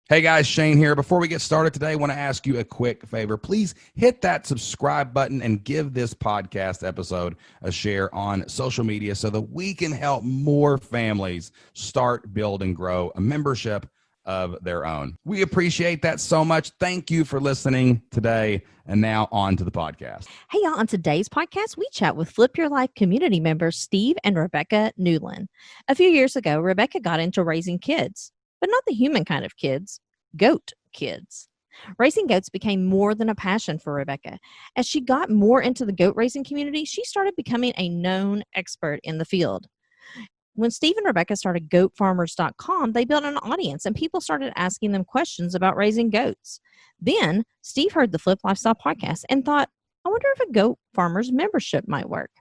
Hey guys, Shane here. Before we get started today, I want to ask you a quick favor. Please hit that subscribe button and give this podcast episode a share on social media so that we can help more families start, build, and grow a membership of their own. We appreciate that so much. Thank you for listening today. And now on to the podcast. Hey, y'all. On today's podcast, we chat with Flip Your Life community members Steve and Rebecca Newlin. A few years ago, Rebecca got into raising kids, but not the human kind of kids, goat kids. Raising goats became more than a passion for Rebecca. As she got more into the goat raising community, she started becoming a known expert in the field. When Steve and Rebecca started goatfarmers.com, they built an audience and people started asking them questions about raising goats. Then Steve heard the Flip Lifestyle podcast and thought, I wonder if a Goat Farmers membership might work.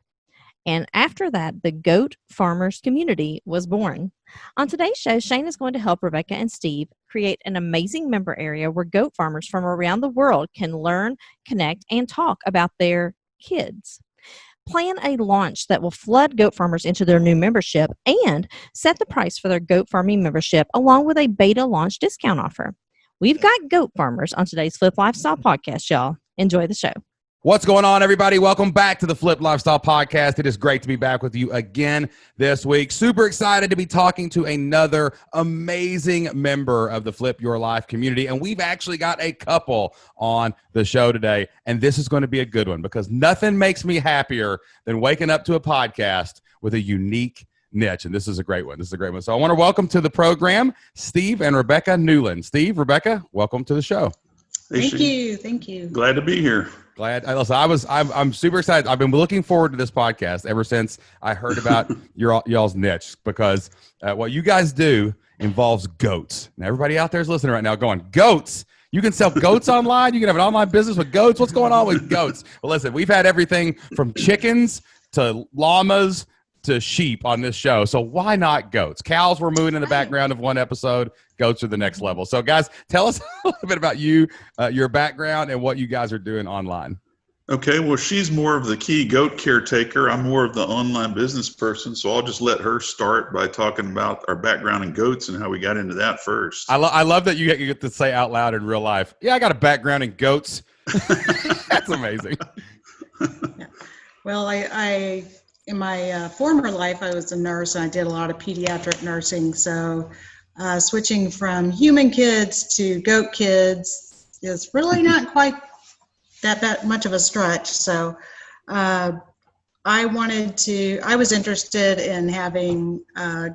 And after that, the Goat Farmers community was born. On today's show, Shane is going to help Rebecca and Steve create an amazing member area where goat farmers from around the world can learn, connect, and talk about their kids. Plan a launch that will flood goat farmers into their new membership and set the price for their goat farming membership along with a beta launch discount offer. We've got goat farmers on today's Flip Lifestyle podcast, y'all. Enjoy the show. What's going on, everybody? Welcome back to the Flip Lifestyle Podcast. It is great to be back with you again this week. Super excited to be talking to another amazing member of the Flip Your Life community. And we've actually got a couple on the show today. And this is going to be a good one because nothing makes me happier than waking up to a podcast with a unique niche. And this is a great one. So I want to welcome to the program, Steve and Rebecca Newlin. Steve, Rebecca, welcome to the show. Thank you. Glad to be here. I'm super excited. I've been looking forward to this podcast ever since I heard about y'all's niche because what you guys do involves goats. And everybody out there is listening right now going, goats? You can sell goats online? You can have an online business with goats? What's going on with goats? Well, listen, we've had everything from chickens to llamas to sheep on this show. So why not goats? Cows were moving in the background of one episode. Goats are the next level. So guys, tell us a little bit about you, your background, and what you guys are doing online. Okay, well, she's more of the key goat caretaker. I'm more of the online business person. So I'll just let her start by talking about our background in goats and how we got into that first. I love that you get to say out loud in real life, yeah, I got a background in goats. That's amazing. Yeah. Well, I in my former life, I was a nurse and I did a lot of pediatric nursing. So switching from human kids to goat kids is really not quite that much of a stretch. So I was interested in having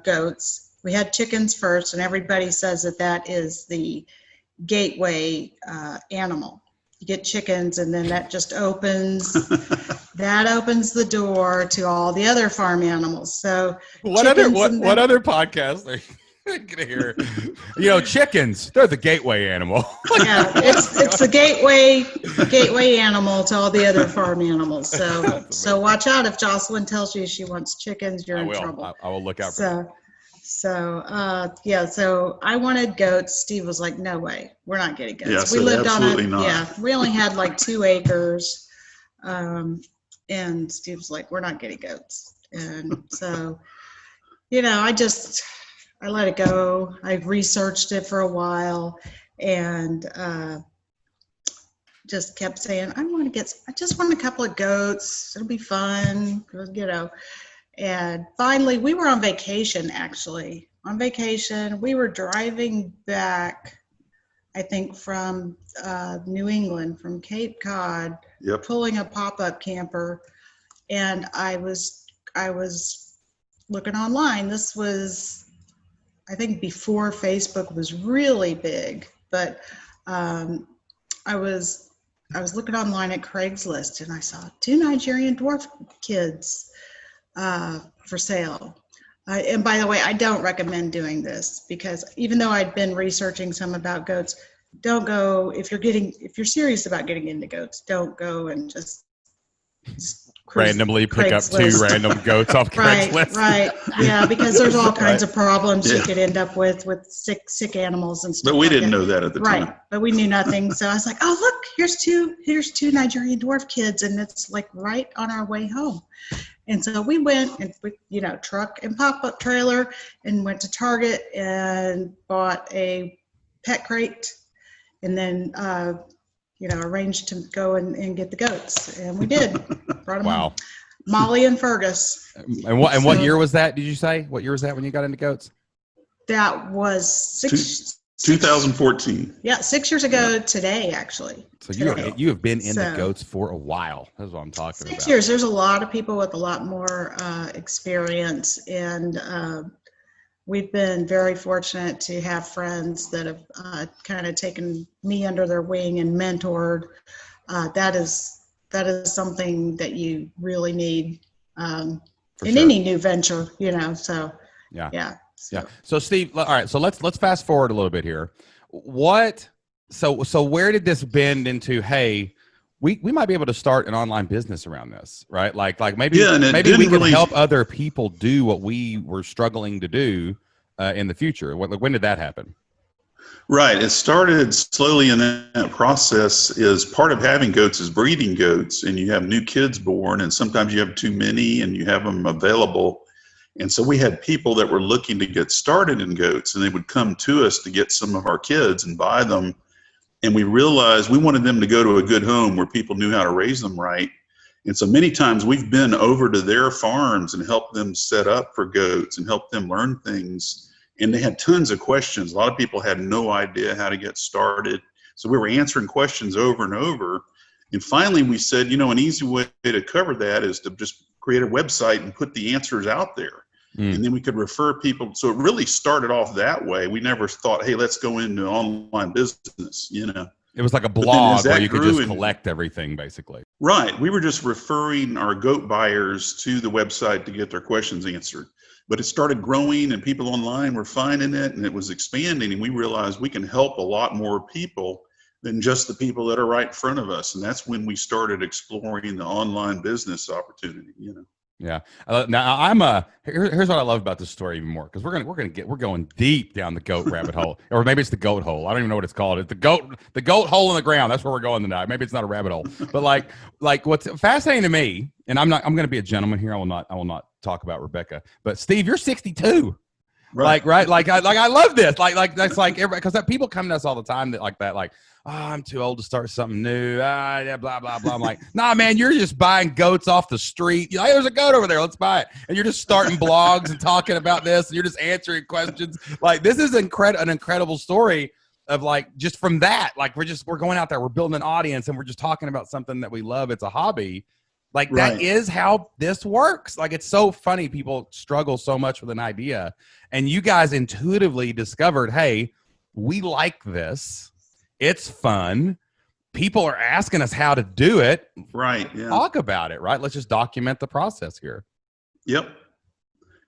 goats. We had chickens first, and everybody says that is the gateway animal. You get chickens, and then that just opens the door to all the other farm animals. So what other podcasts are you gonna hear? Chickens, they're the gateway animal. Yeah, it's the gateway animal to all the other farm animals. So watch out if Jocelyn tells you she wants chickens, you're in trouble. I will look out for that. So I wanted goats. Steve was like, no way, we're not getting goats. Yeah, we lived we only had like 2 acres. And Steve was like, we're not getting goats. And so, I let it go. I researched it for a while and just kept saying, I just want a couple of goats. It'll be fun, And finally, we were on vacation, actually. We were driving back, I think, from New England, from Cape Cod, pulling a pop-up camper. And I was looking online. This was, I think, before Facebook was really big. But I was looking online at Craiglist, and I saw 2 Nigerian Dwarf kids for sale. And by the way, I don't recommend doing this because even though I'd been researching some about goats, don't go if you're serious about getting into goats. Don't go and just randomly pick up 2 random goats off Craigslist. Right. Yeah, because there's all kinds of problems you could end up with sick animals and stuff. But we didn't know that at the time. Right. But we knew nothing. So I was like, oh look, here's two Nigerian Dwarf kids, and it's like right on our way home. And so we went and truck and pop-up trailer and went to Target and bought a pet crate, and then arranged to go and get the goats, and we did. Brought them home. Mollie and Fergus. And what year was that? Did you say what year was that when you got into goats? That was 2014. Yeah, 6 years ago today, actually. So you have been in the goats for a while. That's what I'm talking about. 6 years. There's a lot of people with a lot more experience, and we've been very fortunate to have friends that have kind of taken me under their wing and mentored. That is something that you really need in any new venture, So yeah. So Steve, all right. So let's fast forward a little bit here. So where did this bend into? Hey, we might be able to start an online business around this, right? Like maybe we can help other people do what we were struggling to do in the future. When did that happen? Right. It started slowly in that process. Is part of having goats is breeding goats, and you have new kids born, and sometimes you have too many and you have them available. And so we had people that were looking to get started in goats, and they would come to us to get some of our kids and buy them. And we realized we wanted them to go to a good home where people knew how to raise them right. And so many times we've been over to their farms and helped them set up for goats and helped them learn things. And they had tons of questions. A lot of people had no idea how to get started. So we were answering questions over and over. And finally we said, an easy way to cover that is to just create a website and put the answers out there. And then we could refer people. So it really started off that way. We never thought, hey, let's go into online business, It was like a blog where you could just collect everything, basically. Right. We were just referring our goat buyers to the website to get their questions answered. But it started growing, and people online were finding it, and it was expanding. And we realized we can help a lot more people than just the people that are right in front of us. And that's when we started exploring the online business opportunity, Yeah. Now here's what I love about this story even more, because we're going deep down the goat rabbit hole, or maybe it's the goat hole. I don't even know what it's called. It's the goat hole in the ground. That's where we're going tonight. Maybe it's not a rabbit hole, but like what's fascinating to me, and I'm going to be a gentleman here. I will not talk about Rebecca, but Steve, you're 62. Right. I love this. That's like everybody, because people come to us all the time that I'm too old to start something new. Yeah, blah, blah, blah. I'm like, nah, man, you're just buying goats off the street. Hey, there's a goat over there. Let's buy it. And you're just starting blogs and talking about this, and you're just answering questions. This is an incredible story of just from that. We're going out there, we're building an audience, and we're just talking about something that we love. It's a hobby. Right. That is how this works. It's so funny. People struggle so much with an idea, and you guys intuitively discovered, hey, we like this. It's fun. People are asking us how to do it. Right. Yeah. Talk about it. Right. Let's just document the process here. Yep.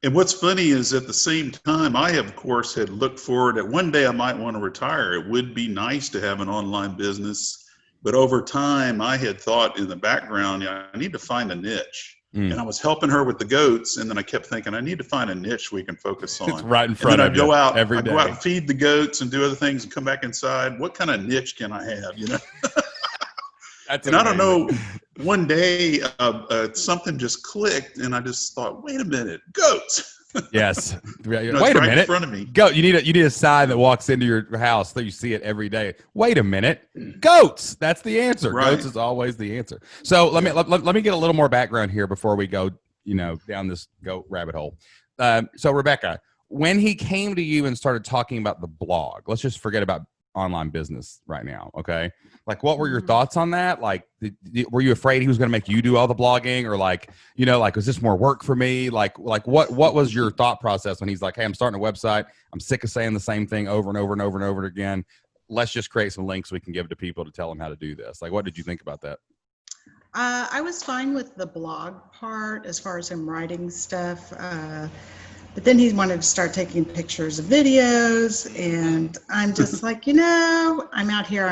And what's funny is at the same time, I, of course, had looked forward that one day I might want to retire. It would be nice to have an online business. But over time, I had thought in the background, I need to find a niche. And I was helping her with the goats, and then I kept thinking, I need to find a niche we can focus on. It's right in front of you. Go out every day. Go out and feed the goats and do other things and come back inside. What kind of niche can I have? That's and amazing. I don't know. One day, something just clicked, and I just thought, wait a minute, goats. Yes. Wait a right minute. In front of me. Goat. You need a sign that walks into your house so you see it every day. Wait a minute. Goats. That's the answer. Right. Goats is always the answer. So let me get a little more background here before we go, down this goat rabbit hole. So Rebecca, when he came to you and started talking about the blog, let's just forget about online business right now. Okay. What were your thoughts on that? Were you afraid he was going to make you do all the blogging, or is this more work for me? What was your thought process when he's like, hey, I'm starting a website. I'm sick of saying the same thing over and over and over and over again. Let's just create some links we can give to people to tell them how to do this. What did you think about that? I was fine with the blog part as far as him writing stuff. But then he wanted to start taking pictures of videos, and I'm just like, I'm out here.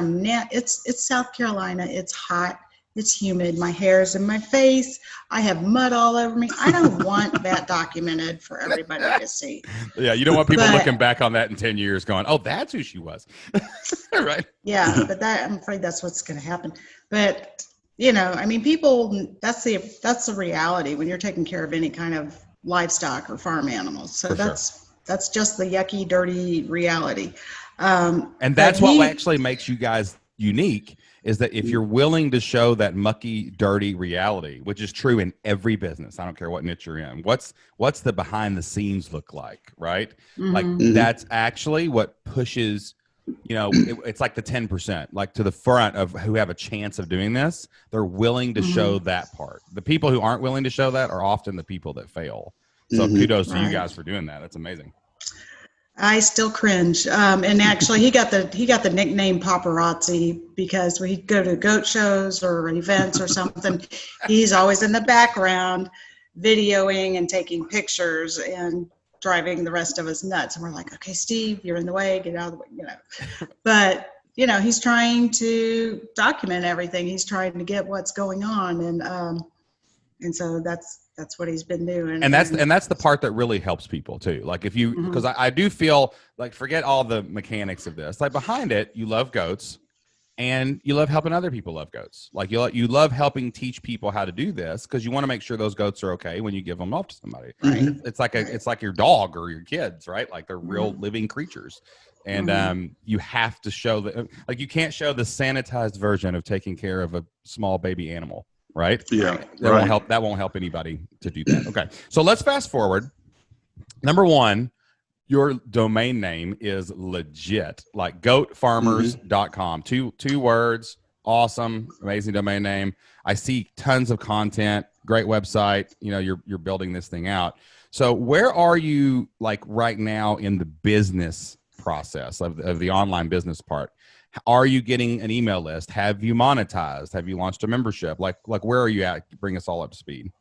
It's South Carolina. It's hot. It's humid. My hair's in my face. I have mud all over me. I don't want that documented for everybody to see. Yeah, you don't want people looking back on that in 10 years going, oh, that's who she was. Right. Yeah, but I'm afraid that's what's going to happen. But, people, that's the reality when you're taking care of any kind of livestock or farm animals. So that's just the yucky, dirty reality. And that's what actually makes you guys unique, is that if you're willing to show that mucky, dirty reality, which is true in every business, I don't care what niche you're in, what's the behind the scenes look like, right? Like that's actually what pushes, it's like the 10%, like to the front of who have a chance of doing this. They're willing to show that part. The people who aren't willing to show that are often the people that fail. So kudos to you guys for doing that. That's amazing. I still cringe. And actually he got the nickname paparazzi because when he'd go to goat shows or events or something, he's always in the background videoing and taking pictures and driving the rest of us nuts. And we're like, okay, Steve, you're in the way, get out of the way, But, he's trying to document everything. He's trying to get what's going on. And so that's what he's been doing. And that's the part that really helps people too. Like if you, because I do feel like, forget all the mechanics of this, like behind it, you love goats and you love helping other people love goats. Like you love helping teach people how to do this because you want to make sure those goats are okay when you give them off to somebody. Right. It's like your dog or your kids, right? Like they're real living creatures. And you have to show that, like you can't show the sanitized version of taking care of a small baby animal. Right? Yeah. That won't help anybody to do that. Okay. So let's fast forward. Number one, your domain name is legit, like goatfarmers.com. Two words. Awesome. Amazing domain name. I see tons of content, great website. You're building this thing out. So where are you like right now in the business process of the online business part? Are you getting an email list? Have you monetized? Have you launched a membership? Like where are you at? Bring us all up to speed.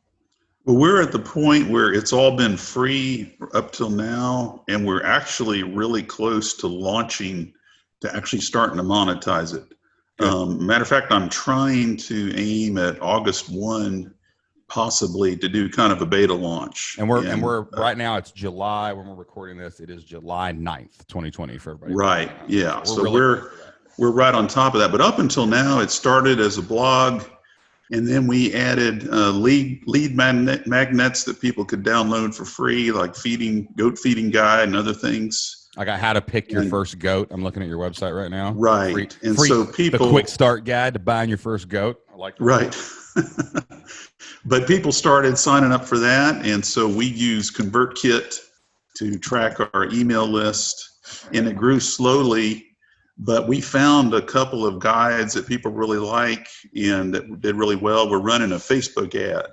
Well, we're at the point where it's all been free up till now, and we're actually really close to launching, to actually starting to monetize it. Matter of fact, I'm trying to aim at August 1, possibly, to do kind of a beta launch. And we're right now, it's July when we're recording this. It is July 9th, 2020 for everybody. Right. Yeah. So we're right on top of that. But up until now, it started as a blog, and then we added lead magnets that people could download for free, like goat feeding guide and other things. I got how to pick your first goat. I'm looking at your website right now. Right. So people, the quick start guide to buying your first goat. I like that. Right. But people started signing up for that. And so we use ConvertKit to track our email list, and it grew slowly. But we found a couple of guides that people really like and that did really well. We're running a Facebook ad,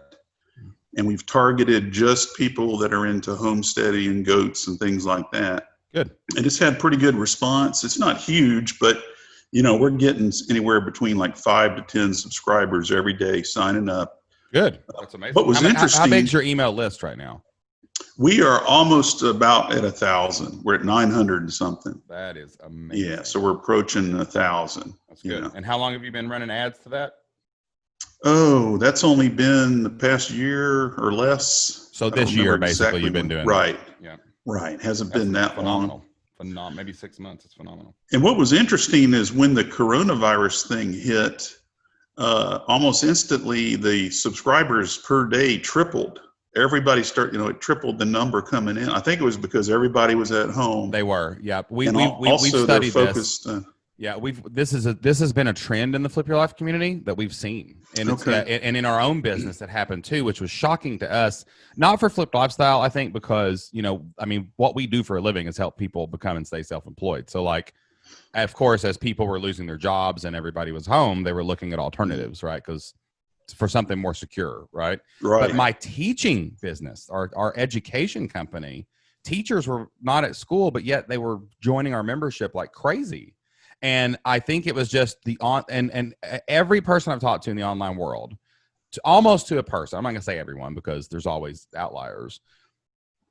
and we've targeted just people that are into homesteading and goats and things like that. Good. And it's had pretty good response. It's not huge, but we're getting anywhere between like 5 to 10 subscribers every day signing up. Good. That's amazing. What was interesting? How big's your email list right now? We are almost about at 1,000. We're at 900 and something. That is amazing. Yeah, so we're approaching 1,000. That's good. And how long have you been running ads to that? Oh, that's only been the past year or less. So this year, basically, you've been doing right. That. Yeah. Right. Hasn't been that phenomenal. long. Maybe 6 months. It's phenomenal. And what was interesting is when the coronavirus thing hit, almost instantly the subscribers per day tripled. Everybody it tripled the number coming in. I think it was because everybody was at home. They were, yeah. We've also studied focused, this. Yeah, this has been a trend in the Flip Your Life community that we've seen, and and in our own business that happened too, which was shocking to us. Not for Flipped Lifestyle, I think, because what we do for a living is help people become and stay self-employed. So, like, of course, as people were losing their jobs and everybody was home, they were looking at alternatives, right? Because for something more secure, right? Right. But my teaching business, our education company, teachers were not at school, but yet they were joining our membership like crazy. And I think it was just and every person I've talked to in the online world, almost to a person, I'm not gonna say everyone because there's always outliers.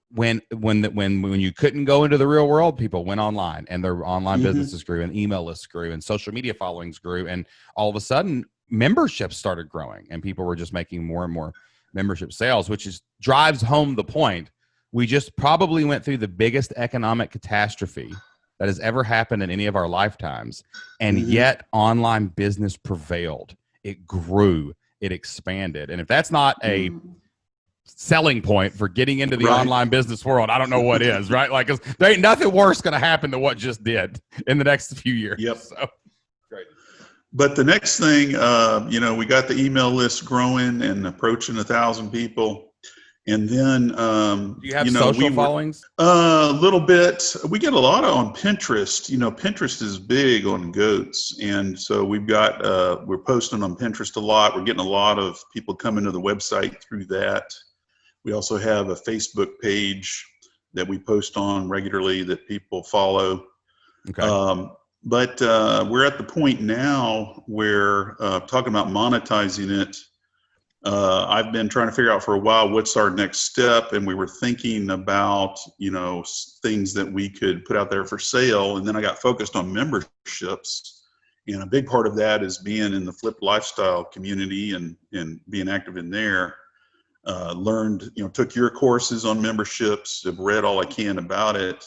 When you couldn't go into the real world, people went online, and their online businesses grew, and email lists grew, and social media followings grew, and all of a sudden memberships started growing, and people were just making more and more membership sales, which drives home the point. We just probably went through the biggest economic catastrophe that has ever happened in any of our lifetimes, and yet online business prevailed. It grew, it expanded, and if that's not a selling point for getting into the Right. online business world. I don't know what is, right? Like, 'cause there ain't nothing worse going to happen than what just did in the next few years. Yep. So great. But the next thing, we got the email list growing and approaching 1,000 people. And then, Do you have social followings? A little bit. We get a lot on Pinterest. Pinterest is big on goats. And so we've got, we're posting on Pinterest a lot. We're getting a lot of people coming to the website through that. We also have a Facebook page that we post on regularly that people follow. Okay. But we're at the point now where talking about monetizing it, I've been trying to figure out for a while what's our next step, and we were thinking about things that we could put out there for sale, and then I got focused on memberships, and a big part of that is being in the flipped lifestyle community and being active in there. Learned, took your courses on memberships, have read all I can about it.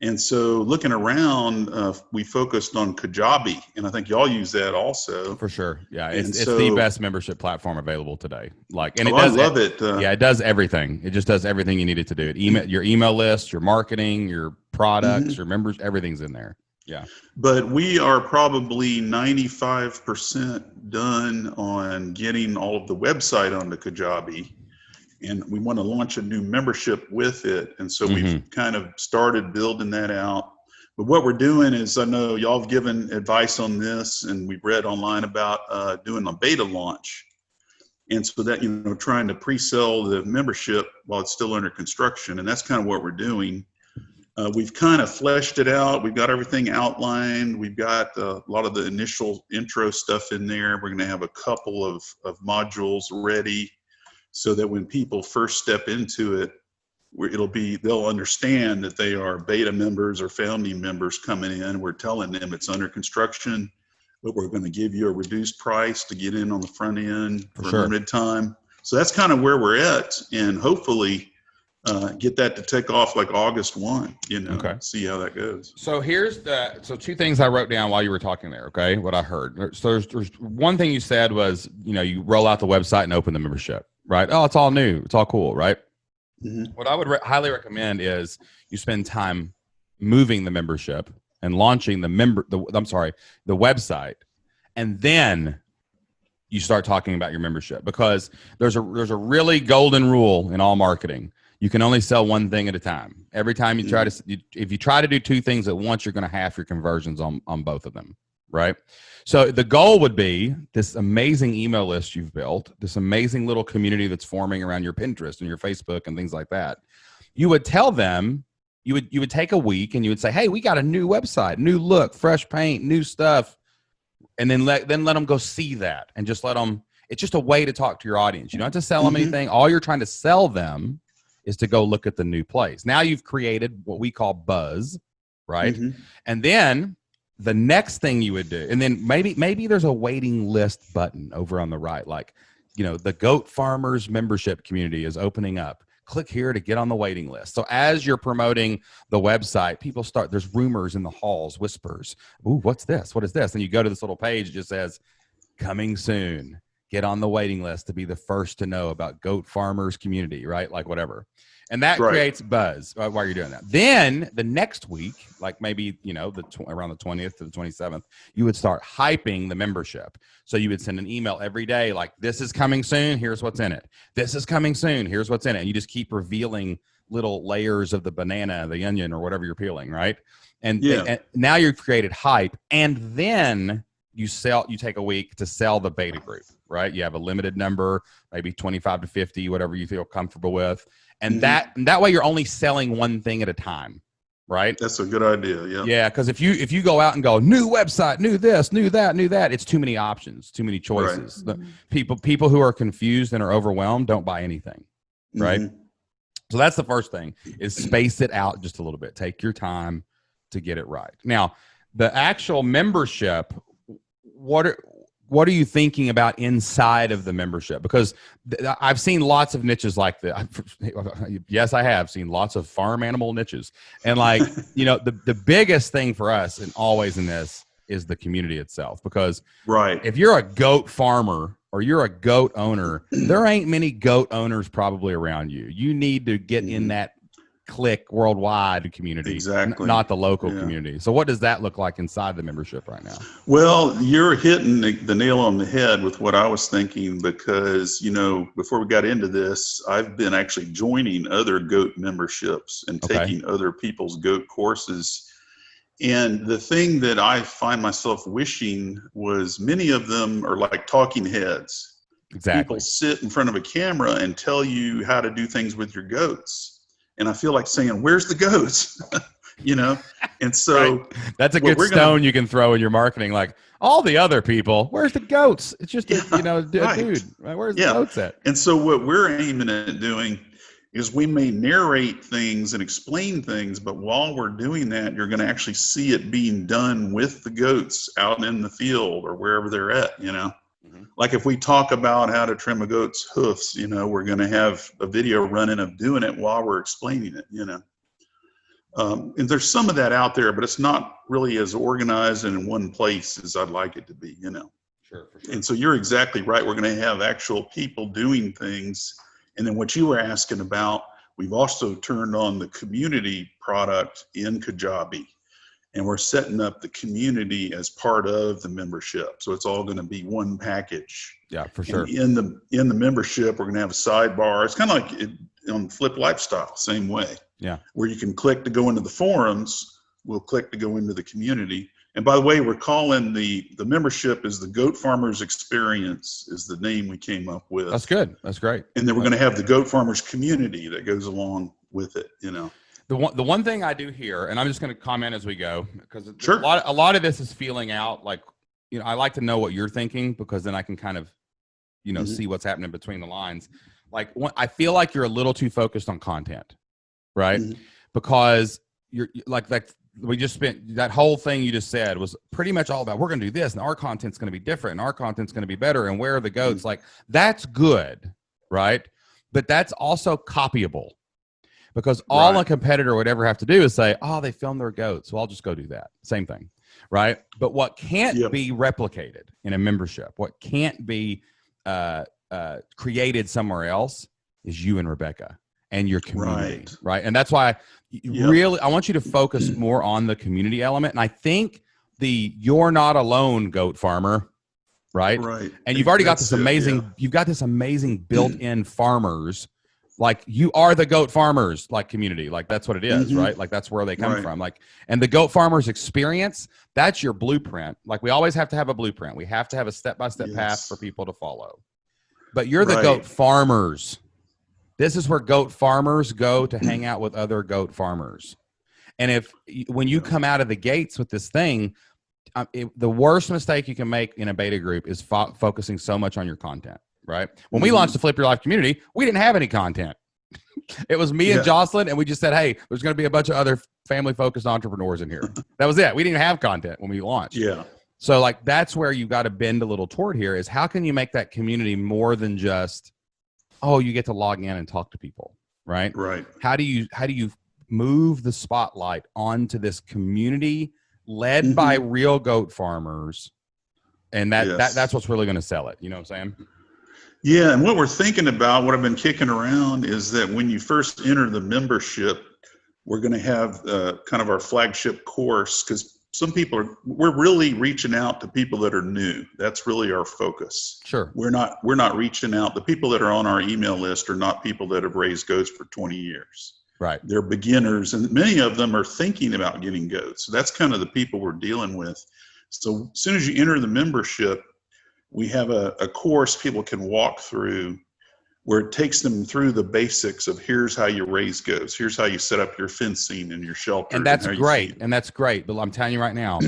And so looking around, we focused on Kajabi, and I think y'all use that also. For sure. Yeah. It's the best membership platform available today. And I love it. It does everything. It just does everything you need it to do. Your email list, your marketing, your products, your members, everything's in there. Yeah. But we are probably 95% done on getting all of the website onto Kajabi. And we want to launch a new membership with it. And so we've kind of started building that out. But what we're doing is, I know y'all have given advice on this, and we've read online about doing a beta launch. And so that, trying to pre-sell the membership while it's still under construction. And that's kind of what we're doing. We've kind of fleshed it out. We've got everything outlined. We've got a lot of the initial intro stuff in there. We're going to have a couple of modules ready, so that when people first step into it, they'll understand that they are beta members or founding members coming in. We're telling them it's under construction, but we're going to give you a reduced price to get in on the front end for a limited time. So that's kind of where we're at, and hopefully get that to take off like August 1, see how that goes. So two things I wrote down while you were talking there. Okay. What I heard. So there's one thing you said was, you roll out the website and open the membership. Right. Oh, it's all new. It's all cool. Right. Mm-hmm. What I would highly recommend is you spend time moving the membership and launching the website, and then you start talking about your membership, because there's a really golden rule in all marketing. You can only sell one thing at a time. Every time you if you try to do two things at once, you're going to half your conversions on both of them. Right. So the goal would be this amazing email list you've built, this amazing little community that's forming around your Pinterest and your Facebook and things like that. You would tell them, you would take a week and you would say, hey, we got a new website, new look, fresh paint, new stuff. And then let them go see that, and just let them, it's just a way to talk to your audience. You don't have to sell them anything. All you're trying to sell them is to go look at the new place. Now you've created what we call buzz, right? And then the next thing you would do, and then maybe there's a waiting list button over on the right, like, the goat farmers membership community is opening up. Click here to get on the waiting list. So as you're promoting the website, there's rumors in the halls, whispers. Ooh, what's this? What is this? And you go to this little page, it just says, coming soon. Get on the waiting list to be the first to know about goat farmers community, right? Like whatever. And that creates buzz while you're doing that. Then the next week, like maybe, around the 20th to the 27th, you would start hyping the membership. So you would send an email every day, like, this is coming soon. Here's what's in it. This is coming soon. Here's what's in it. And you just keep revealing little layers of the banana, the onion, or whatever you're peeling. Right. And now you've created hype. And then you take a week to sell the beta group, right? You have a limited number, maybe 25 to 50, whatever you feel comfortable with. And that way you're only selling one thing at a time, right? That's a good idea. Yeah. Yeah. Because if you go out and go, new website, new this, new that, it's too many options, too many choices. Right. People who are confused and are overwhelmed don't buy anything. Right. So that's the first thing, is space it out just a little bit. Take your time to get it right. Now, the actual membership, what are you thinking about inside of the membership? Because I've seen lots of niches like that. Yes, I have seen lots of farm animal niches. And like, the biggest thing for us, and always in this, is the community itself. Because if you're a goat farmer or you're a goat owner, there ain't many goat owners probably around you. You need to get in that click worldwide community, exactly, not the local community. So what does that look like inside the membership right now? Well, you're hitting the nail on the head with what I was thinking, because, you know, before we got into this, I've been actually joining other goat memberships and taking other people's goat courses. And the thing that I find myself wishing was many of them are like talking heads. Exactly. People sit in front of a camera and tell you how to do things with your goats. And I feel like saying, where's the goats? You know? And so that's a good stone you can throw in your marketing. Like, all the other people, where's the goats? It's just, a dude. Where's the goats at? And so what we're aiming at doing is we may narrate things and explain things, but while we're doing that, you're going to actually see it being done with the goats out in the field or wherever they're at, you know? Like if we talk about how to trim a goat's hoofs, you know, we're going to have a video running of doing it while we're explaining it, you know. And there's some of that out there, but it's not really as organized and in one place as I'd like it to be, you know. Sure, for sure. And so you're exactly right. We're going to have actual people doing things. And then what you were asking about, we've also turned on the community product in Kajabi. And we're setting up the community as part of the membership. So it's all going to be one package. Yeah, for sure. And in the membership, we're going to have a sidebar. It's kind of like on Flip Lifestyle, same way. Yeah. Where you can click to go into the forums. We'll click to go into the community. And by the way, we're calling the membership is the Goat Farmers Experience is the name we came up with. That's good. That's great. And then we're going to have the Goat Farmers community that goes along with it, you know. The one thing I do here, and I'm just going to comment as we go, because sure. a lot of this is feeling out. Like, you know, I like to know what you're thinking, because then I can kind of, you know, see what's happening between the lines. Like, I feel like you're a little too focused on content, right? Because you're like we just spent that whole thing you just said was pretty much all about, we're going to do this and our content's going to be different and our content's going to be better. And where are the goats? Like, that's good, right? But that's also copyable. Because all a competitor would ever have to do is say, oh, they filmed their goats, so I'll just go do that. Same thing, right? But what can't be replicated in a membership, what can't be created somewhere else is you and Rebecca and your community, right? And that's why really I want you to focus more on the community element. And I think you're not alone, goat farmer, right? And you've already got this amazing, you've got this amazing built-in farmers. Like, you are the goat farmers, like, community. Like, that's what it is, right? Like, that's where they come from. Like, and the goat farmers experience, that's your blueprint. Like, we always have to have a blueprint. We have to have a step-by-step path for people to follow. But you're the goat farmers. This is where goat farmers go to hang out with other goat farmers. And when you come out of the gates with this thing, the worst mistake you can make in a beta group is focusing so much on your content. Right. When we launched the Flip Your Life community, we didn't have any content. It was me and Jocelyn, and we just said, hey, there's going to be a bunch of other family-focused entrepreneurs in here. That was it. We didn't have content when we launched. So, like, that's where you got to bend a little toward here is, how can you make that community more than just, oh, you get to log in and talk to people, right? How do you move the spotlight onto this community led by real goat farmers? And that's what's really going to sell it. You know what I'm saying? Yeah, and what we're thinking about, what I've been kicking around, is that when you first enter the membership, we're going to have kind of our flagship course, because some people we're really reaching out to people that are new. That's really our focus. Sure. We're not reaching out. The people that are on our email list are not people that have raised goats for 20 years. Right. They're beginners, and many of them are thinking about getting goats. So that's kind of the people we're dealing with. So as soon as you enter the membership, we have a course people can walk through where it takes them through the basics of, here's how you raise goats, here's how you set up your fencing and your shelter. And that's great. And that's great. But I'm telling you right now,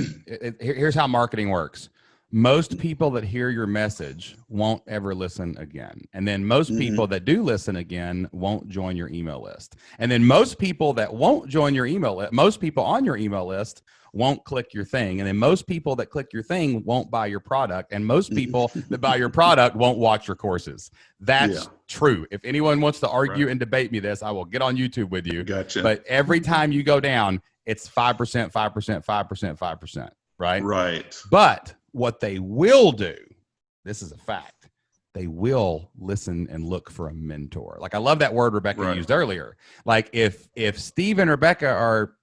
here's how marketing works. Most people that hear your message won't ever listen again. And then most people that do listen again won't join your email list. And then most people that won't join your email list, most people on your email list won't click your thing. And then most people that click your thing won't buy your product. And most people that buy your product won't watch your courses. That's true. If anyone wants to argue and debate me this, I will get on YouTube with you. Gotcha. But every time you go down, it's 5%, 5%, 5%, 5%, right? Right. But what they will do, this is a fact, they will listen and look for a mentor. Like, I love that word Rebecca Right. used earlier. Like, if Steve and Rebecca are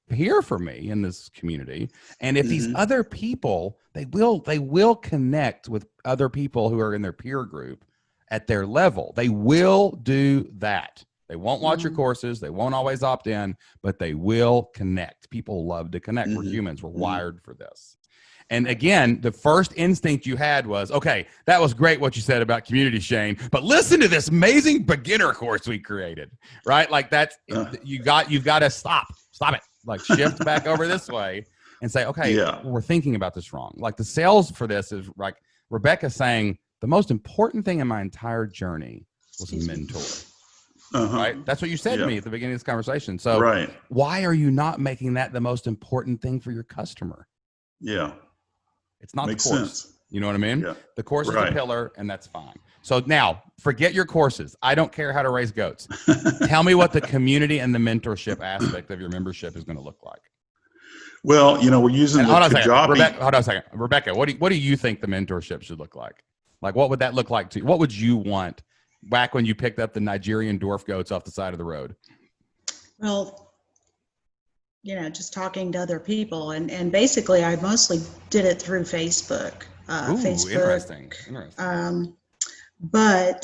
here for me in this community, and if these other people, they will connect with other people who are in their peer group at their level. They will do that. They won't watch your courses. They won't always opt in, but they will connect. People love to connect. We're humans. We're wired for this. And again, the first instinct you had was, okay, that was great what you said about community, Shane, but listen to this amazing beginner course we created, right? Like, that's, you've got to stop it. Like, shift back over this way and say, okay, we're thinking about this wrong. Like, the sales for this is like Rebecca saying, the most important thing in my entire journey was a mentor. Right? That's what you said to me at the beginning of this conversation. So why are you not making that the most important thing for your customer? Yeah. It's not Makes the course. sense. You know what I mean? Yeah. The course is a pillar, and that's fine. So now, forget your courses. I don't care how to raise goats. Tell me what the community and the mentorship aspect of your membership is going to look like. Well, we're using the Kajabi. Hold on a second. Rebecca, what do you think the mentorship should look like? Like, what would that look like to you? What would you want back when you picked up the Nigerian Dwarf goats off the side of the road? Well, just talking to other people, and basically I mostly did it through Facebook. Interesting. But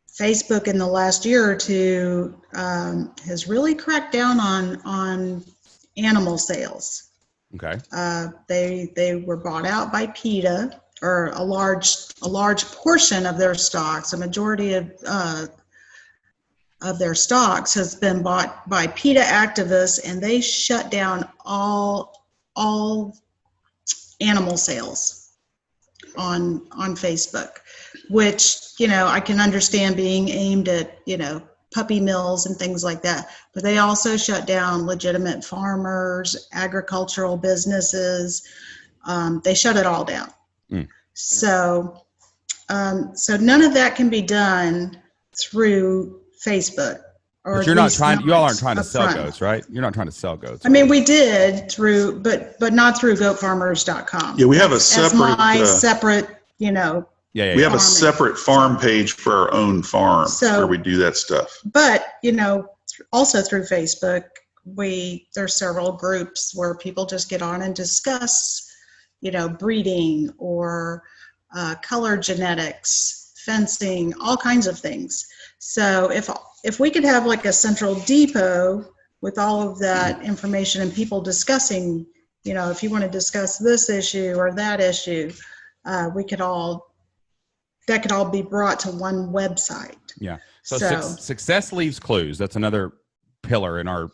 Facebook in the last year or two has really cracked down on animal sales. Okay. They were bought out by PETA, or a large portion of their stocks. A majority of their stocks has been bought by PETA activists, and they shut down all animal sales on Facebook, which, I can understand being aimed at, puppy mills and things like that, but they also shut down legitimate farmers, agricultural businesses. They shut it all down. So none of that can be done through Facebook. But you're not trying. You all aren't trying to sell goats, right? You're not trying to sell goats. I mean, we did through, but not through goatfarmers.com. Yeah, we have a separate. Separate, We have a separate farm page for our own farm where we do that stuff. But also through Facebook, there's several groups where people just get on and discuss, breeding or color genetics, fencing, all kinds of things. So if we could have like a central depot with all of that information and people discussing, if you want to discuss this issue or that issue, that could all be brought to one website. Yeah. So success leaves clues. That's another pillar in our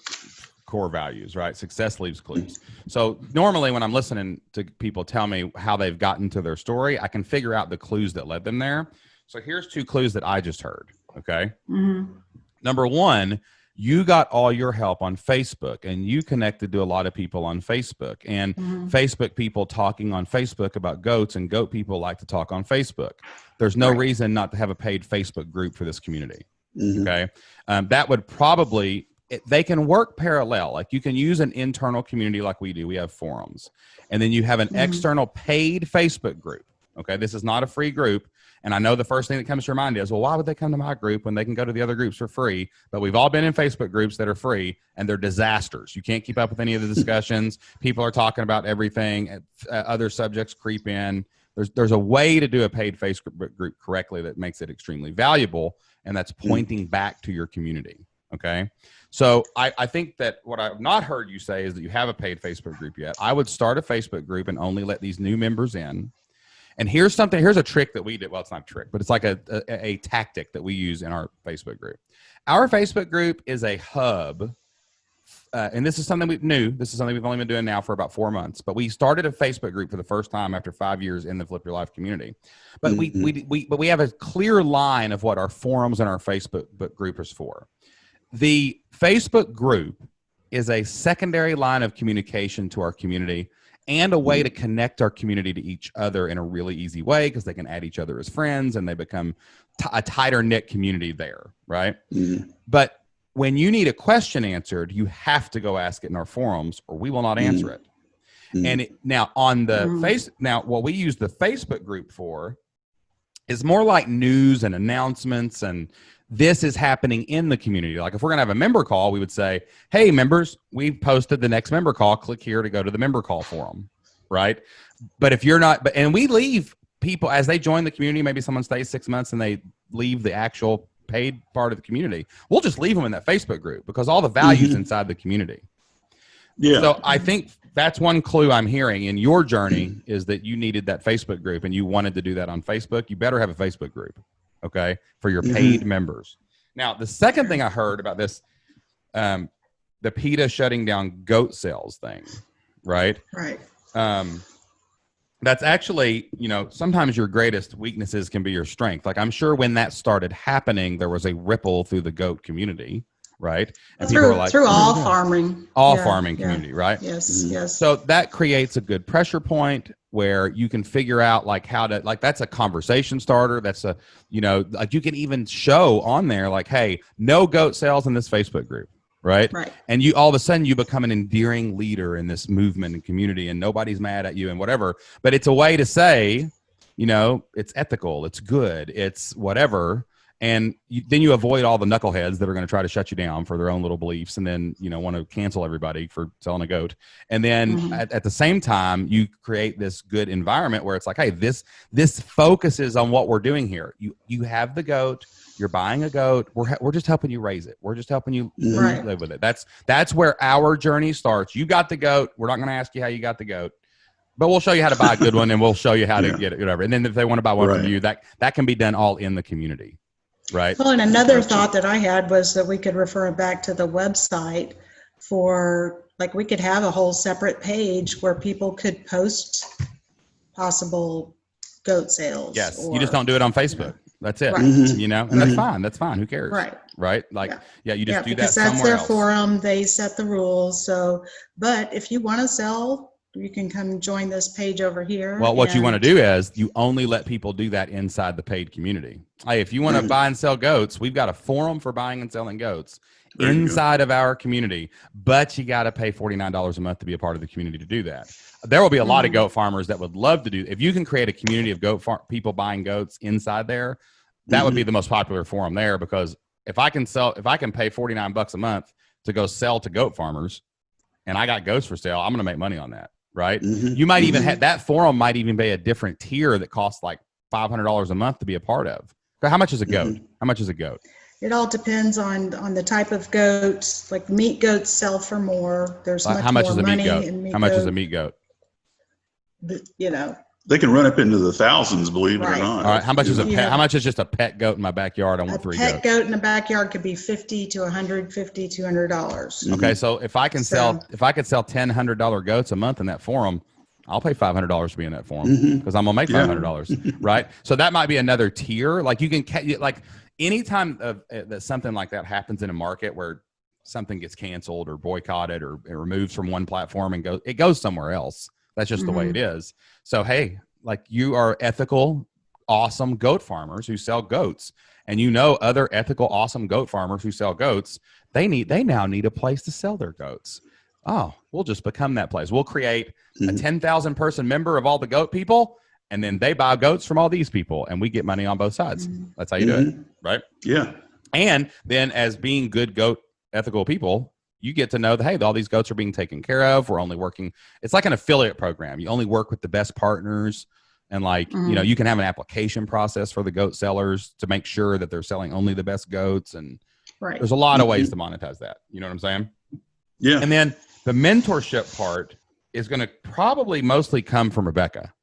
core values, right? Success leaves clues. So normally when I'm listening to people tell me how they've gotten to their story, I can figure out the clues that led them there. So here's 2 clues that I just heard. Okay. Number 1, you got all your help on Facebook, and you connected to a lot of people on Facebook, and Facebook people talking on Facebook about goats, and goat people like to talk on Facebook. There's no reason not to have a paid Facebook group for this community. Okay. That would probably, they can work parallel. Like, you can use an internal community like we do. We have forums, and then you have an external paid Facebook group. Okay. This is not a free group. And I know the first thing that comes to your mind is, well, why would they come to my group when they can go to the other groups for free? But we've all been in Facebook groups that are free, and they're disasters. You can't keep up with any of the discussions. People are talking about everything. Other subjects creep in. There's a way to do a paid Facebook group correctly that makes it extremely valuable, and that's pointing back to your community. Okay. So I think that what I've not heard you say is that you have a paid Facebook group yet. I would start a Facebook group and only let these new members in. And here's a trick that we did. Well, it's not a trick, but it's like a tactic that we use in our Facebook group. Our Facebook group is a hub. And this is something This is something we've only been doing now for about 4 months. But we started a Facebook group for the first time after 5 years in the Flip Your Life community. But we have a clear line of what our forums and our Facebook group is for. The Facebook group is a secondary line of communication to our community, and a way to connect our community to each other in a really easy way, because they can add each other as friends, and they become a tighter knit community there, right? But when you need a question answered, you have to go ask it in our forums, or we will not answer it. And now on the now what we use the Facebook group for is more like news and announcements, and this is happening in the community. Like if we're going to have a member call, we would say, hey, members, we've posted the next member call. Click here to go to the member call forum, right? But if you're not, and we leave people as they join the community, maybe someone stays 6 months and they leave the actual paid part of the community. We'll just leave them in that Facebook group because all the value's inside the community. Yeah. So I think that's one clue I'm hearing in your journey is that you needed that Facebook group and you wanted to do that on Facebook. You better have a Facebook group, okay, for your paid members. Now, the second thing I heard about this, the PETA shutting down goat sales thing, right? Right. That's actually, sometimes your greatest weaknesses can be your strength. Like I'm sure when that started happening, there was a ripple through the goat community, right? And people were like, through all farming. Farming community, right? Yes, yes. So that creates a good pressure point where you can figure out like how to, like that's a conversation starter. That's a, like you can even show on there like, hey, no goat sales in this Facebook group. Right. And you all of a sudden you become an endearing leader in this movement and community and nobody's mad at you and whatever. But it's a way to say, it's ethical, it's good, it's whatever. And then you avoid all the knuckleheads that are going to try to shut you down for their own little beliefs and then, want to cancel everybody for selling a goat. And then at the same time, you create this good environment where it's like, hey, this focuses on what we're doing here. You have the goat. You're buying a goat. We're just helping you raise it. We're just helping you live with it. That's where our journey starts. You got the goat. We're not going to ask you how you got the goat, but we'll show you how to buy a good one and we'll show you how to get it, whatever. And then if they want to buy one from you, that can be done all in the community. Right. Well, and another thought that I had was that we could refer back to the website for, like, we could have a whole separate page where people could post possible goat sales. Yes. You just don't do it on Facebook. That's it. Right. And that's fine. That's fine. Who cares? Right. Like, you just do that somewhere else. Because that's their forum. They set the rules. So, but if you want to sell, you can come join this page over here. Well, what you want to do is you only let people do that inside the paid community. Hey, if you want to buy and sell goats, we've got a forum for buying and selling goats inside of our community, but you got to pay $49 a month to be a part of the community to do that. There will be a lot of goat farmers that would love to do. If you can create a community of people buying goats inside there, that would be the most popular forum there, because if I can pay $49 a month to go sell to goat farmers and I got goats for sale, I'm going to make money on that. Right. You might even have that forum might even be a different tier that costs like $500 a month to be a part of. How much is a goat? How much is a goat? It all depends on the type of goat. Like meat goats sell for more. There's how much more is a money meat goat? in meat How much goat. is a meat goat? They can run up into the thousands, believe it or not. All right. How much is a pet? How much is just a pet goat in my backyard? I want 3 goats. A pet goat in the backyard could be $50 to $150, $200. Okay, so if I could sell $1,000 goats a month in that forum, I'll pay $500 to be in that forum because I'm gonna make $500, right? So that might be another tier. Like you can like anytime that something like that happens in a market where something gets canceled or boycotted or it removes from one platform and goes somewhere else. That's just the way it is. So, hey, like you are ethical, awesome goat farmers who sell goats, and other ethical, awesome goat farmers who sell goats, they now need a place to sell their goats. Oh, we'll just become that place. We'll create a 10,000 person member of all the goat people, and then they buy goats from all these people, and we get money on both sides. That's how you do it, right? Yeah. And then as being good goat ethical people, you get to know that, hey, all these goats are being taken care of. We're only working. It's like an affiliate program. You only work with the best partners. And you can have an application process for the goat sellers to make sure that they're selling only the best goats. And there's a lot of ways to monetize that. You know what I'm saying? Yeah. And then the mentorship part is going to probably mostly come from Rebecca.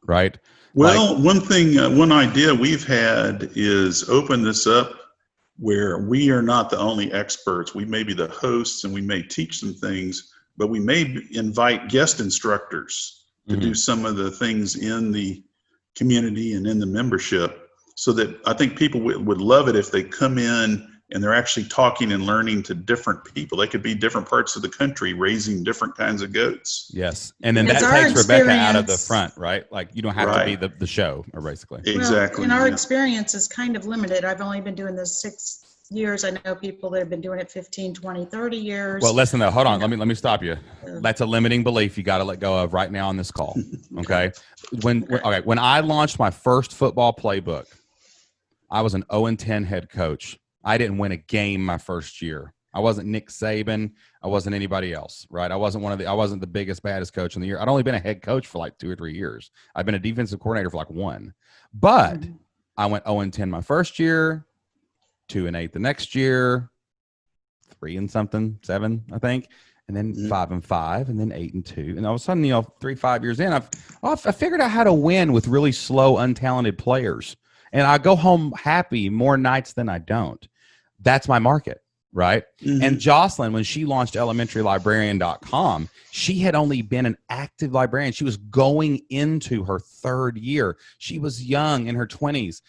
Right? Well, one idea we've had is open this up where we are not the only experts. We may be the hosts and we may teach some things, but we may invite guest instructors to do some of the things in the community and in the membership, so that I think people would love it if they come in and they're actually talking and learning to different people. They could be different parts of the country raising different kinds of goats. Yes. And then that takes Rebecca out of the front, right? Like you don't have to be the show, or basically. Exactly. Well, our experience is kind of limited. I've only been doing this years. I know people that have been doing it 15, 20, 30 years. Well, listen though, hold on. Let me stop you. That's a limiting belief you got to let go of right now on this call. Okay. When I launched my first football playbook, I was an 0-10 head coach. I didn't win a game my first year. I wasn't Nick Saban. I wasn't anybody else, right? I wasn't the biggest, baddest coach in the year. I'd only been a head coach for like 2 or 3 years. I've been a defensive coordinator for like 1. But I went 0-10 my first year, 2-8 the next year, 3-7, I think, and then 5-5, and then 8-2. And all of a sudden, 3-5 years in, I figured out how to win with really slow, untalented players. And I go home happy more nights than I don't. That's my market, right? And Jocelyn, when she launched elementarylibrarian.com, she had only been an active librarian. She was going into her 3rd year. She was young in her 20s,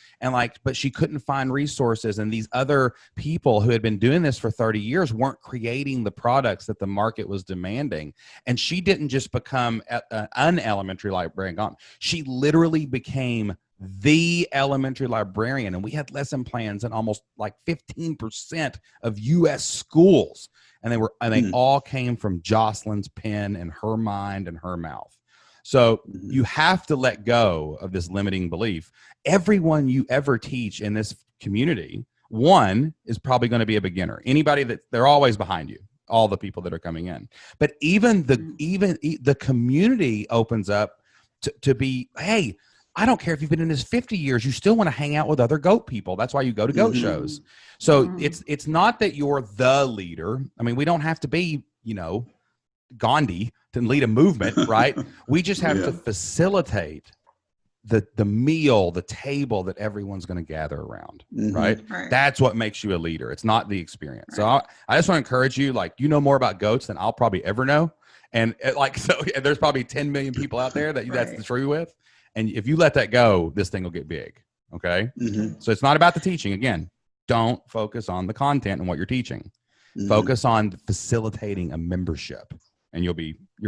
but she couldn't find resources. And these other people who had been doing this for 30 years weren't creating the products that the market was demanding. And she didn't just become an elementary librarian. She literally became the elementary librarian, and we had lesson plans in almost like 15% of U.S. schools, and they all came from Jocelyn's pen and her mind and her mouth. So you have to let go of this limiting belief. Everyone you ever teach in this community, one is probably going to be a beginner. Anybody they're always behind you. All the people that are coming in, but even the community opens up to be, hey, I don't care if you've been in this 50 years, you still want to hang out with other goat people. That's why you go to goat shows. So it's not that you're the leader. I mean, we don't have to be, Gandhi to lead a movement, right? We just have to facilitate the meal, the table that everyone's going to gather around, right? That's what makes you a leader. It's not the experience. So I just want to encourage you, more about goats than I'll probably ever know. And there's probably 10 million people out there that's true with. And if you let that go, this thing will get big. Okay. So it's not about the teaching. Again, don't focus on the content and what you're teaching. Focus on facilitating a membership, and you're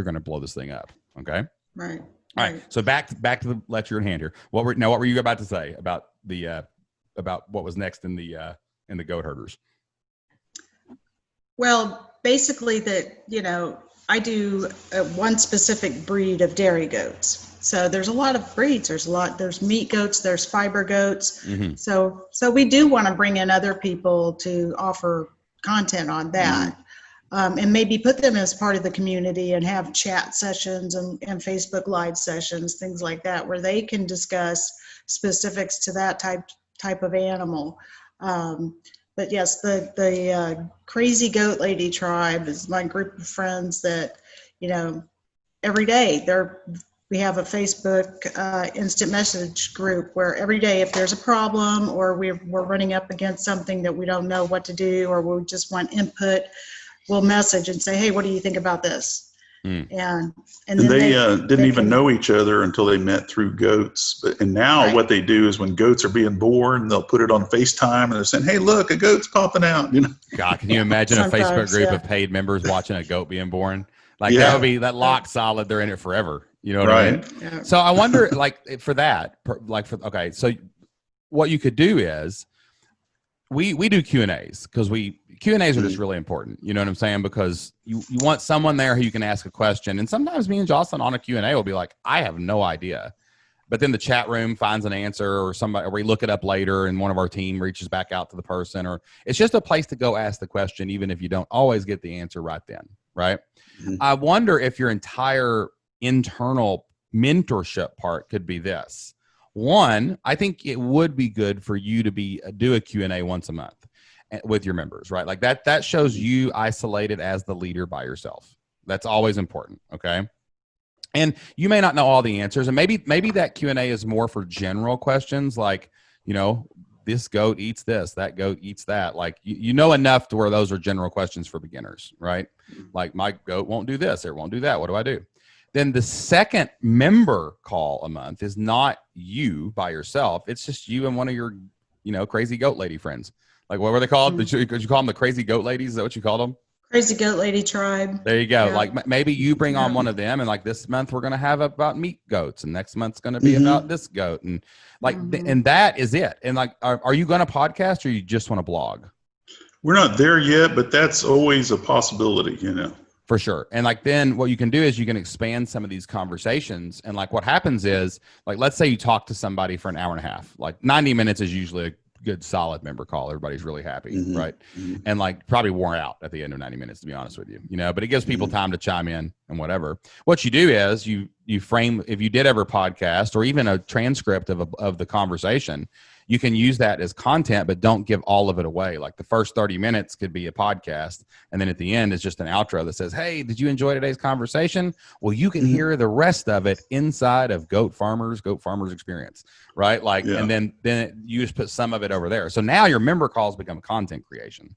going to blow this thing up. Okay. Right. All right. So back to the lecture in hand here. What were you about to say about about what was next in the goat herders? Well, basically I do one specific breed of dairy goats. So there's a lot of breeds. There's meat goats, there's fiber goats. So we do want to bring in other people to offer content on that. And maybe put them as part of the community and have chat sessions and Facebook Live sessions, things like that, where they can discuss specifics to that type of animal. But yes, the Crazy Goat Lady Tribe is my group of friends that, every day we have a Facebook instant message group where every day if there's a problem or we're running up against something that we don't know what to do or we just want input, we'll message and say, hey, what do you think about this? And they didn't even know each other until they met through goats. And now what they do is when goats are being born, they'll put it on FaceTime and they're saying, hey, look, a goat's popping out. God, can you imagine a Facebook group of paid members watching a goat being born? That would be that lock solid. They're in it forever. You know what I mean? Yeah. So I wonder, for that, so what you could do is we do Q&As because Q&As are just really important. You know what I'm saying? Because you want someone there who you can ask a question. And sometimes me and Jocelyn on a Q&A will be like, I have no idea. But then the chat room finds an answer or we look it up later and one of our team reaches back out to the person, or it's just a place to go ask the question, even if you don't always get the answer right then. Right. I wonder if your entire internal mentorship part could be this. One, I think it would be good for you to do a Q&A once a month with your members, right? That shows you isolated as the leader by yourself. That's always important. Okay. And you may not know all the answers, and maybe that Q&A is more for general questions like, this goat eats this, that goat eats that. You know enough to where those are general questions for beginners, right? Like my goat won't do this, it won't do that. What do I do? Then the second member call a month is not you by yourself. It's just you and one of your, crazy goat lady friends. What were they called? Did you call them the Crazy Goat Ladies? Is that what you called them? Crazy Goat Lady Tribe. There you go. Yeah. Maybe you bring on one of them, and this month we're going to have about meat goats, and next month's going to be about this goat, and and that is it. And are you going to podcast, or you just want to blog? We're not there yet, but that's always a possibility, For sure. And like, then what you can do is you can expand some of these conversations. And like what happens is, like, let's say you talk to somebody for an hour and a half, like 90 minutes is usually a good solid member call. Everybody's really happy. Right. And like probably worn out at the end of 90 minutes, to be honest with you, but it gives people time to chime in and whatever. What you do is you frame, if you did ever podcast or even a transcript of the conversation, you can use that as content, but don't give all of it away. Like the first 30 minutes could be a podcast. And then at the end, it's just an outro that says, hey, did you enjoy today's conversation? Well, you can hear the rest of it inside of Goat Farmers Experience, right? Like, and then you just put some of it over there. So now your member calls become content creation.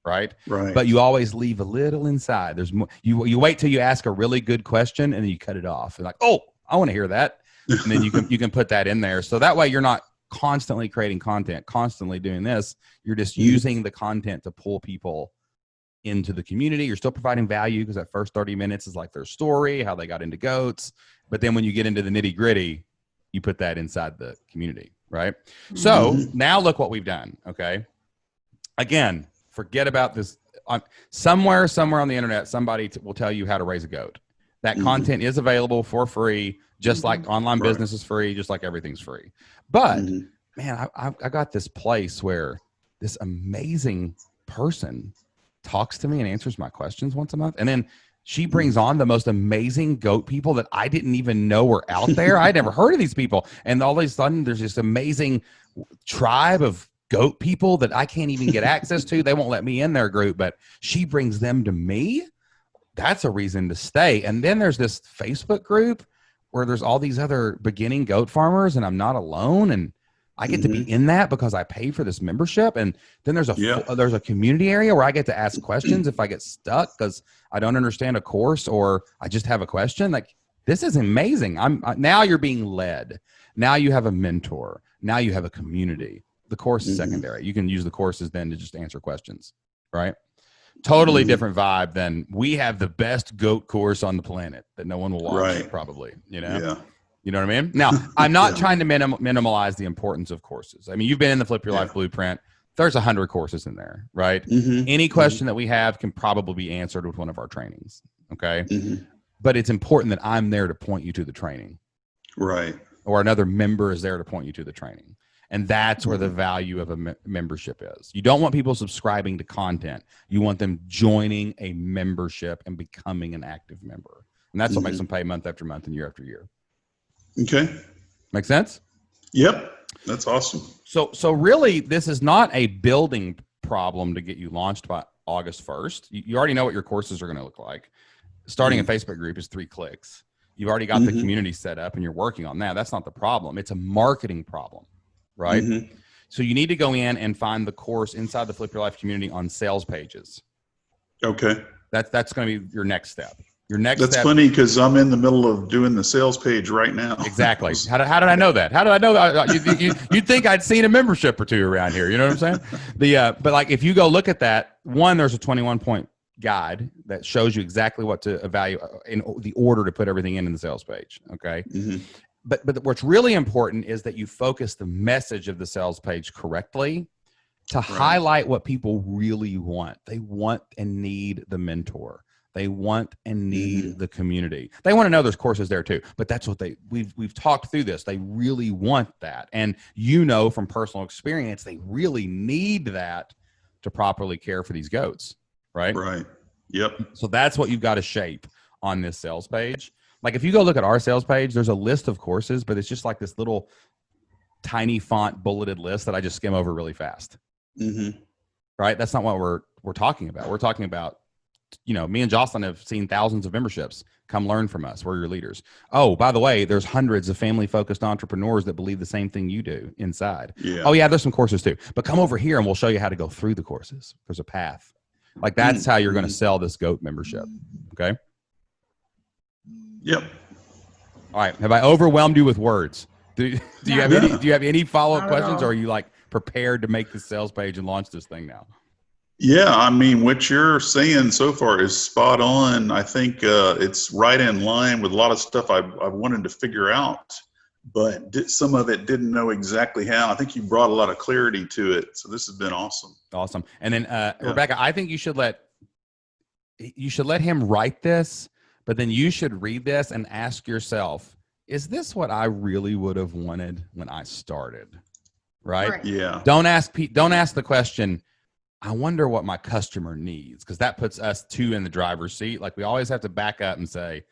Right. But you always leave a little inside. There's more. You wait till you ask a really good question and then you cut it off. And like, oh, I want to hear that. And then you can put that in there. So that way you're not constantly creating content, constantly doing this. You're just using the content to pull people into the community. You're still providing value because that first 30 minutes is like their story, how they got into goats. But then when you get into the nitty gritty, you put that inside the community. Right. So now look what we've done. Okay. Again, forget about this. Somewhere on the internet, somebody will tell you how to raise a goat. That content is available for free, just like online business is free, just like everything's free. But man, I got this place where this amazing person talks to me and answers my questions once a month. And then she brings on the most amazing goat people that I didn't even know were out there. I'd never heard of these people. And all of a sudden there's this amazing tribe of goat people that I can't even get access to. They won't let me in their group, but she brings them to me. That's a reason to stay. And then there's this Facebook group where there's all these other beginning goat farmers and I'm not alone. And I get to be in that because I pay for this membership. And then there's a community area where I get to ask questions if I get stuck because I don't understand a course or I just have a question. Like, this is amazing. Now you're being led. Now you have a mentor. Now you have a community. The course is secondary. You can use the courses then to just answer questions, right? Totally different vibe than we have the best goat course on the planet that no one will watch probably, You know what I mean? Now, I'm not trying to minimalize the importance of courses. I mean, you've been in the Flip Your Life Blueprint. There's 100 courses in there, right? Any question that we have can probably be answered with one of our trainings, okay? But it's important that I'm there to point you to the training. Right. Or another member is there to point you to the training. And that's where the value of a membership is. You don't want people subscribing to content. You want them joining a membership and becoming an active member. And that's what makes them pay month after month and year after year. Okay. Make sense? Yep. That's awesome. So really, this is not a building problem to get you launched by August 1st. You already know what your courses are going to look like. Starting a Facebook group is 3 clicks. You've already got the community set up and you're working on that. That's not the problem. It's a marketing problem. Right. So you need to go in and find the course inside the Flip Your Life community on sales pages. Okay. That's going to be your next step. That's funny because I'm in the middle of doing the sales page right now. Exactly. How did I know that? How did I know that? You'd think I'd seen a membership or two around here. You know what I'm saying? But like, if you go look at that, there's a 21-point guide that shows you exactly what to evaluate in the order to put everything in the sales page. Okay. But what's really important is that you focus the message of the sales page correctly to highlight what people really want. They want and need the mentor. They want and need the community. They want to know there's courses there too, but that's what we've talked through this. They really want that. And from personal experience, they really need that to properly care for these goats, right? Right. Yep. So that's what you've got to shape on this sales page. Like if you go look at our sales page, there's a list of courses, but it's just like this little tiny font bulleted list that I just skim over really fast. Right? That's not what we're talking about. We're talking about, me and Jocelyn have seen thousands of memberships. Come learn from us. We're your leaders. Oh, by the way, there's hundreds of family-focused entrepreneurs that believe the same thing you do inside. Yeah. Oh, yeah, there's some courses too. But come over here and we'll show you how to go through the courses. There's a path. Like that's how you're going to sell this GOAT membership. Okay? Yep. All right. Have I overwhelmed you with words? Do you have any follow-up questions, or are you like prepared to make the sales page and launch this thing now? Yeah, I mean, what you're saying so far is spot on. I think it's right in line with a lot of stuff I've wanted to figure out. but some of it didn't know exactly how. I think you brought a lot of clarity to it. So this has been awesome. Awesome. And then Rebecca, I think you should let him write this, but then you should read this and ask yourself, is this what I really would have wanted when I started? Right? Yeah. Don't ask the question, I wonder what my customer needs, because that puts us two in the driver's seat. Like, we always have to back up and say,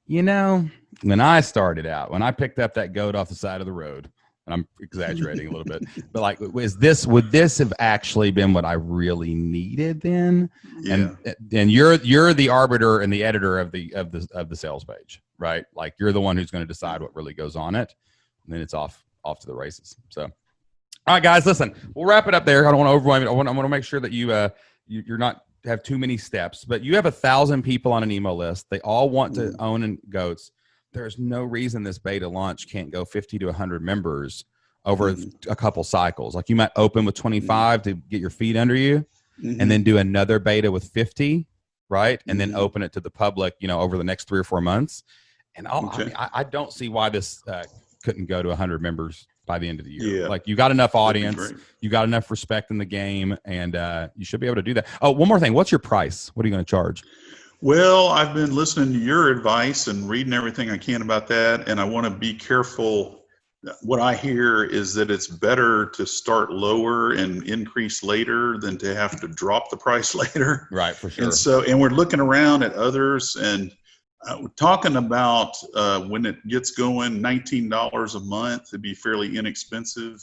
when I started out, when I picked up that goat off the side of the road, and I'm exaggerating a little bit, but like, would this have actually been what I really needed then? Yeah. And you're the arbiter and the editor of the sales page, right? Like, you're the one who's going to decide what really goes on it, and then it's off to the races. So, all right, guys, listen, we'll wrap it up there. I don't want to overwhelm you. I want to make sure that you're not have too many steps, but you have 1,000 people on an email list. They all want to own goats. There's no reason this beta launch can't go 50 to 100 members over a couple cycles. Like, you might open with 25 to get your feet under you, and then do another beta with 50, right? And then open it to the public, over the next 3 or 4 months. And I don't see why this couldn't go to 100 members by the end of the year. Yeah. Like, you got enough audience, you got enough respect in the game, and you should be able to do that. Oh, one more thing. What's your price? What are you going to charge? Well, I've been listening to your advice and reading everything I can about that, and I want to be careful. What I hear is that it's better to start lower and increase later than to have to drop the price later. Right, for sure. And we're looking around at others, and we're talking about when it gets going, $19 a month. It'd be fairly inexpensive.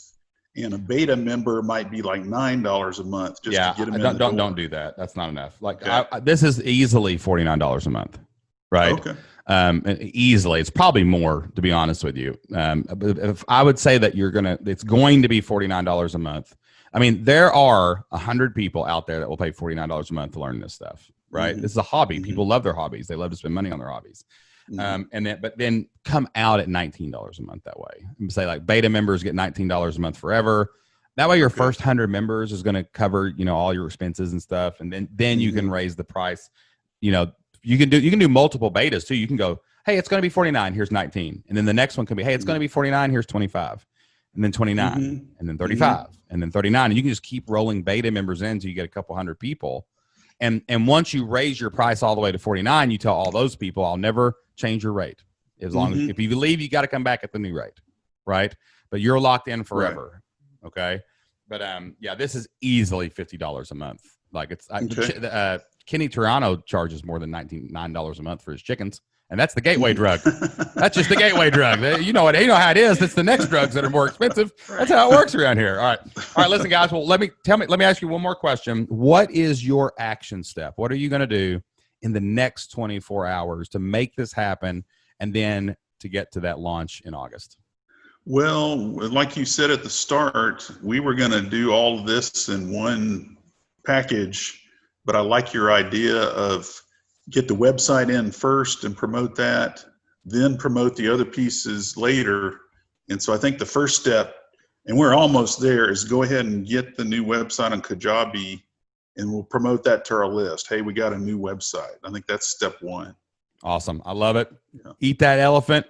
And a beta member might be like $9 a month just to get them in the door. Don't do that. That's not enough. Like, this is easily $49 a month, right? Okay. Easily. It's probably more, to be honest with you. But if I would say that it's going to be $49 a month. I mean, there are 100 people out there that will pay $49 a month to learn this stuff, right? This is a hobby. People love their hobbies. They love to spend money on their hobbies. But then come out at $19 a month that way. And say, like, beta members get $19 a month forever. That way your first 100 members is going to cover, all your expenses and stuff. And then you can raise the price. You can do multiple betas too. You can go, hey, it's going to be 49. Here's 19. And then the next one can be, hey, it's going to be 49. Here's 25. And then 29 and then 35 and then 39. And you can just keep rolling beta members in until you get a couple hundred people. And once you raise your price all the way to 49, you tell all those people, I'll never change your rate. As long as, if you leave, you got to come back at the new rate, right? But you're locked in forever. Right. Okay. But this is easily $50 a month. Like, it's Kenny Turano charges more than $9 a month for his chickens. And that's the gateway drug. That's just the gateway drug. You know how it is. It's the next drugs that are more expensive. That's how it works around here. All right. Listen, guys. Well, let me ask you one more question. What is your action step? What are you going to do in the next 24 hours to make this happen, and then to get to that launch in August? Well, like you said at the start, we were going to do all of this in one package, but I like your idea of get the website in first and promote that, then promote the other pieces later. And so I think the first step, and we're almost there, is go ahead and get the new website on Kajabi, and we'll promote that to our list. Hey, we got a new website. I think that's step one. Awesome. I love it. Yeah. Eat that elephant,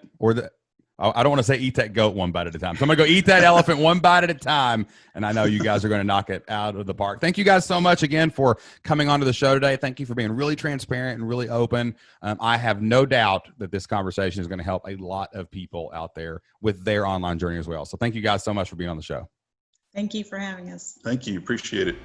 I don't want to say eat that goat one bite at a time. So I'm going to go eat that elephant one bite at a time. And I know you guys are going to knock it out of the park. Thank you guys so much again for coming onto the show today. Thank you for being really transparent and really open. I have no doubt that this conversation is going to help a lot of people out there with their online journey as well. So thank you guys so much for being on the show. Thank you for having us. Thank you. Appreciate it.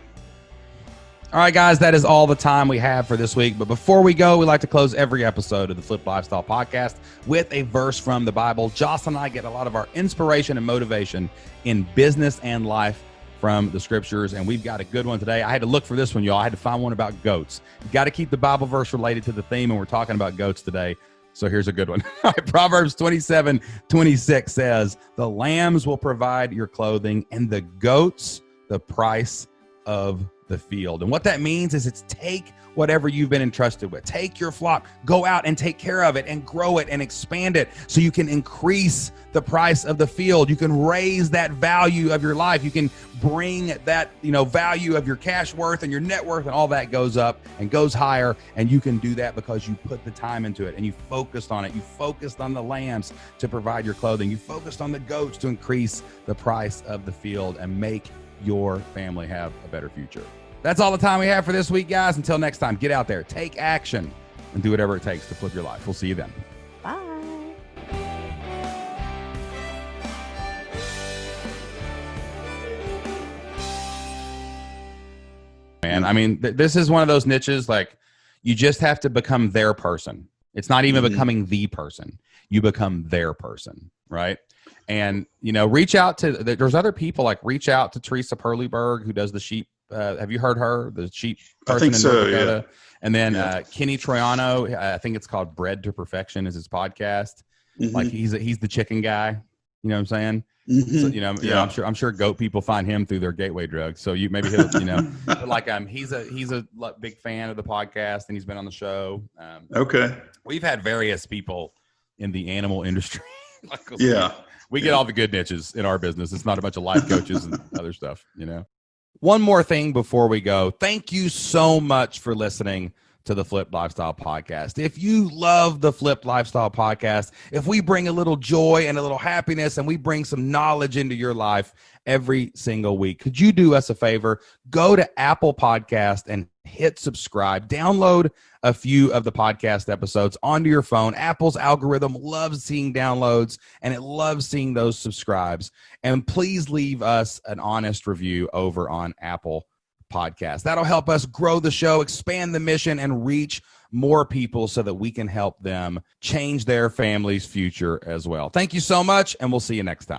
All right, guys, that is all the time we have for this week. But before we go, we like to close every episode of the Flip Lifestyle Podcast with a verse from the Bible. Joss and I get a lot of our inspiration and motivation in business and life from the scriptures, and we've got a good one today. I had to look for this one, y'all. I had to find one about goats. You got to keep the Bible verse related to the theme, and we're talking about goats today. So here's a good one. Proverbs 27:26 says, "The lambs will provide your clothing, and the goats the price of the field. And what that means is it's take whatever you've been entrusted with. Take your flock, go out and take care of it and grow it and expand it so you can increase the price of the field. You can raise that value of your life. You can bring that, value of your cash worth and your net worth, and all that goes up and goes higher. And you can do that because you put the time into it and you focused on it. You focused on the lambs to provide your clothing. You focused on the goats to increase the price of the field and make your family have a better future. That's all the time we have for this week, guys. Until next time, get out there, take action, and do whatever it takes to flip your life. We'll see you then. Bye. Man, I mean, this is one of those niches, like, you just have to become their person. It's not even becoming the person. You become their person, right? And, reach out to, there's other people, like reach out to Teresa Perleyberg, who does the sheep. Have you heard her? The sheep person? I think in so, North Dakota. yeah. And then Kenny Troiano, I think it's called Bread to Perfection is his podcast. Like he's the chicken guy. You know what I'm saying? So, I'm sure goat people find him through their gateway drugs. So maybe he'll, but like he's a big fan of the podcast, and he's been on the show. Okay. We've had various people in the animal industry. We get all the good niches in our business. It's not a bunch of life coaches and other stuff, One more thing before we go. Thank you so much for listening to the Flip Lifestyle Podcast. If you love the Flip Lifestyle Podcast, if we bring a little joy and a little happiness and we bring some knowledge into your life every single week, could you do us a favor? Go to Apple Podcast and hit subscribe. Download a few of the podcast episodes onto your phone. Apple's algorithm loves seeing downloads, and it loves seeing those subscribes. And please leave us an honest review over on Apple Podcast. That'll help us grow the show, expand the mission, and reach more people so that we can help them change their family's future as well. Thank you so much, and we'll see you next time.